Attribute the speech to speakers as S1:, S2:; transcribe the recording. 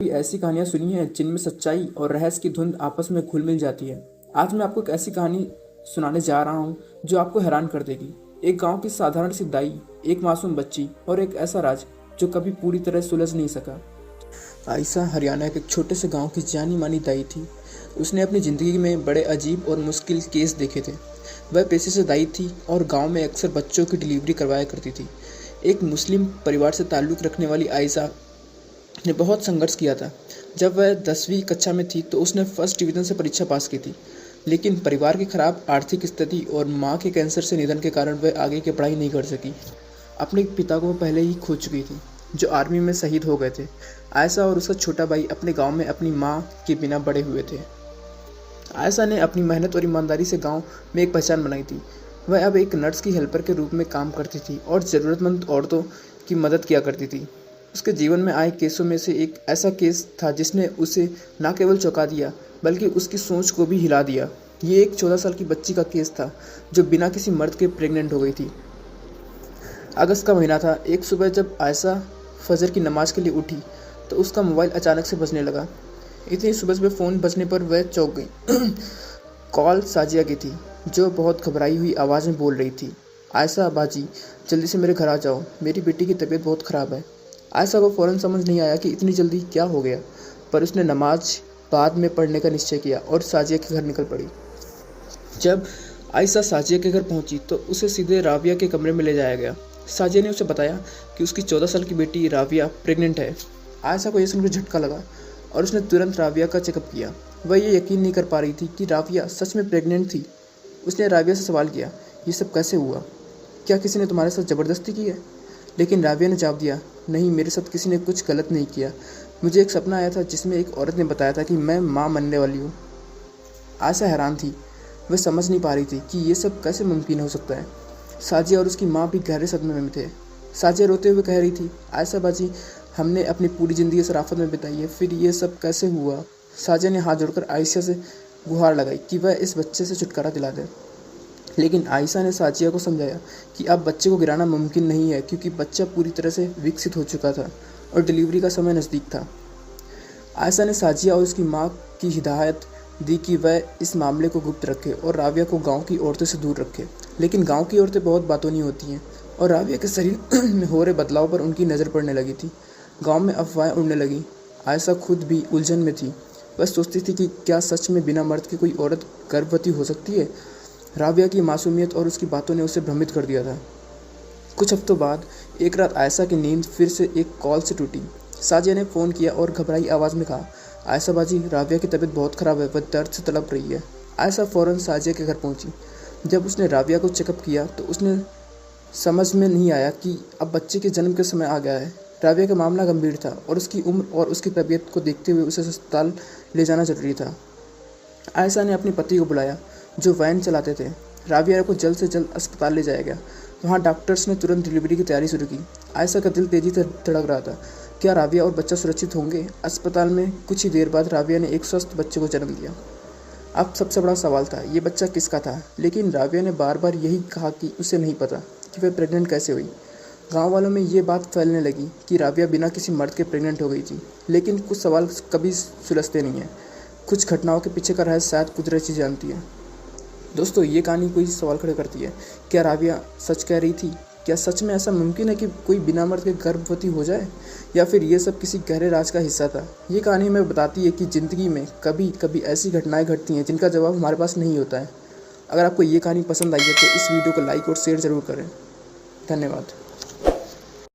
S1: कोई ऐसी कहानियाँ सुनी हैं जिनमें सच्चाई और रहस्य की धुन आपस में घुल मिल जाती है। आज मैं आपको एक ऐसी कहानी सुनाने जा रहा हूँ जो आपको हैरान कर देगी। एक गांव की साधारण सी दाई, एक मासूम बच्ची और एक ऐसा राज जो कभी पूरी तरह सुलझ नहीं सका। आयशा हरियाणा के एक छोटे से गांव की जानी मानी दाई थी। उसने अपनी ज़िंदगी में बड़े अजीब और मुश्किल केस देखे थे। वह पेशे से दाई थी और गांव में अक्सर बच्चों की डिलीवरी करवाया करती थी। एक मुस्लिम परिवार से ताल्लुक़ रखने वाली आयशा ने बहुत संघर्ष किया था। जब वह 10वीं कक्षा में थी तो उसने फर्स्ट डिवीज़न से परीक्षा पास की थी, लेकिन परिवार की खराब आर्थिक स्थिति और मां के कैंसर से निधन के कारण वह आगे की पढ़ाई नहीं कर सकी। अपने पिता को पहले ही खो चुकी थी, जो आर्मी में शहीद हो गए थे। आयशा और उसका छोटा भाई अपने गांव में अपनी मां के बिना बड़े हुए थे। आयशा ने अपनी मेहनत और ईमानदारी से गांव में एक पहचान बनाई थी। वह अब एक नर्स की हेल्पर के रूप में काम करती थी और ज़रूरतमंद औरतों की मदद किया करती थी। उसके जीवन में आए केसों में से एक ऐसा केस था जिसने उसे न केवल चौंका दिया बल्कि उसकी सोच को भी हिला दिया। ये एक 14 साल की बच्ची का केस था जो बिना किसी मर्द के प्रेग्नेंट हो गई थी। अगस्त का महीना था। एक सुबह जब आयशा फजर की नमाज के लिए उठी तो उसका मोबाइल अचानक से बजने लगा। इतनी सुबह सुबह फ़ोन बजने पर वह चौंक गई। कॉल साजिया की थी, जो बहुत घबराई हुई आवाज़ में बोल रही थी, आयशा बाजी, जल्दी से मेरे घर आ जाओ, मेरी बेटी की तबीयत बहुत ख़राब है। आयशा को फ़ौरन समझ नहीं आया कि इतनी जल्दी क्या हो गया, पर उसने नमाज बाद में पढ़ने का निश्चय किया और साजिया के घर निकल पड़ी। जब आयशा साजिया के घर पहुंची तो उसे सीधे राबिया के कमरे में ले जाया गया। साजिया ने उसे बताया कि उसकी 14 साल की बेटी राबिया प्रेग्नेंट है। आयशा को यह सुनकर झटका लगा और उसने तुरंत राबिया का चेकअप किया। वह ये यकीन नहीं कर पा रही थी कि राबिया सच में प्रेग्नेंट थी। उसने राबिया से सवाल किया, ये सब कैसे हुआ? क्या किसी ने तुम्हारे साथ ज़बरदस्ती की है? लेकिन राबिया ने जवाब दिया, नहीं, मेरे साथ किसी ने कुछ गलत नहीं किया। मुझे एक सपना आया था जिसमें एक औरत ने बताया था कि मैं माँ बनने वाली हूँ। आयशा हैरान थी। वह समझ नहीं पा रही थी कि ये सब कैसे मुमकिन हो सकता है। साजिया और उसकी माँ भी गहरे सदमे में थे। साजिया रोते हुए कह रही थी, आयशा बाजी, हमने अपनी पूरी ज़िंदगी शराफत में बिताई है, फिर ये सब कैसे हुआ? साजिया ने हाथ जोड़कर आयशा से गुहार लगाई कि वह इस बच्चे से छुटकारा दिला दे। लेकिन आयशा ने साजिया को समझाया कि अब बच्चे को गिराना मुमकिन नहीं है, क्योंकि बच्चा पूरी तरह से विकसित हो चुका था और डिलीवरी का समय नज़दीक था। आयशा ने साजिया और उसकी माँ की हिदायत दी कि वह इस मामले को गुप्त रखे और राबिया को गांव की औरतों से दूर रखे। लेकिन गांव की औरतें बहुत बातूनी होती हैं और राबिया के शरीर में हो रहे बदलाव पर उनकी नज़र पड़ने लगी थी। गाँव में अफवाहें उड़ने लगी। आयशा खुद भी उलझन में थी। वह सोचती थी कि क्या सच में बिना मर्द के कोई औरत गर्भवती हो सकती है? राबिया की मासूमियत और उसकी बातों ने उसे भ्रमित कर दिया था। कुछ हफ्तों बाद एक रात आयशा की नींद फिर से एक कॉल से टूटी। साजिया ने फ़ोन किया और घबराई आवाज़ में कहा, आयशा बाजी, राबिया की तबीयत बहुत ख़राब है, वह दर्द से तड़प रही है। आयशा फ़ौरन साजिया के घर पहुंची। जब उसने राबिया को चेकअप किया तो उसने समझ में नहीं आया कि अब बच्चे के जन्म के समय आ गया है। राबिया का मामला गंभीर था और उसकी उम्र और उसकी तबीयत को देखते हुए उसे अस्पताल ले जाना जरूरी था। आयशा ने अपने पति को बुलाया, जो वैन चलाते थे। राबिया को जल्द से जल्द अस्पताल ले जाया गया। वहाँ डॉक्टर्स ने तुरंत डिलीवरी की तैयारी शुरू की। आयशा का दिल तेजी से धड़क रहा था। क्या राबिया और बच्चा सुरक्षित होंगे? अस्पताल में कुछ ही देर बाद राबिया ने एक स्वस्थ बच्चे को जन्म दिया। अब सबसे बड़ा सवाल था, ये बच्चा किसका था? लेकिन राबिया ने बार बार यही कहा कि उसे नहीं पता कि वह प्रेग्नेंट कैसे हुई। गाँव वालों में ये बात फैलने लगी कि राबिया बिना किसी मर्द के प्रेग्नेंट हो गई थी। लेकिन कुछ सवाल कभी सुलझते नहीं हैं। कुछ घटनाओं के पीछे का रहस्य शायद कुदरत ही जानती है। दोस्तों, ये कहानी कोई सवाल खड़े करती है, क्या राबिया सच कह रही थी? क्या सच में ऐसा मुमकिन है कि कोई बिना मर्द के गर्भवती हो जाए, या फिर ये सब किसी गहरे राज का हिस्सा था? ये कहानी हमें बताती है कि ज़िंदगी में कभी कभी ऐसी घटनाएं घटती हैं जिनका जवाब हमारे पास नहीं होता है। अगर आपको ये कहानी पसंद आई है तो इस वीडियो को लाइक और शेयर ज़रूर करें। धन्यवाद।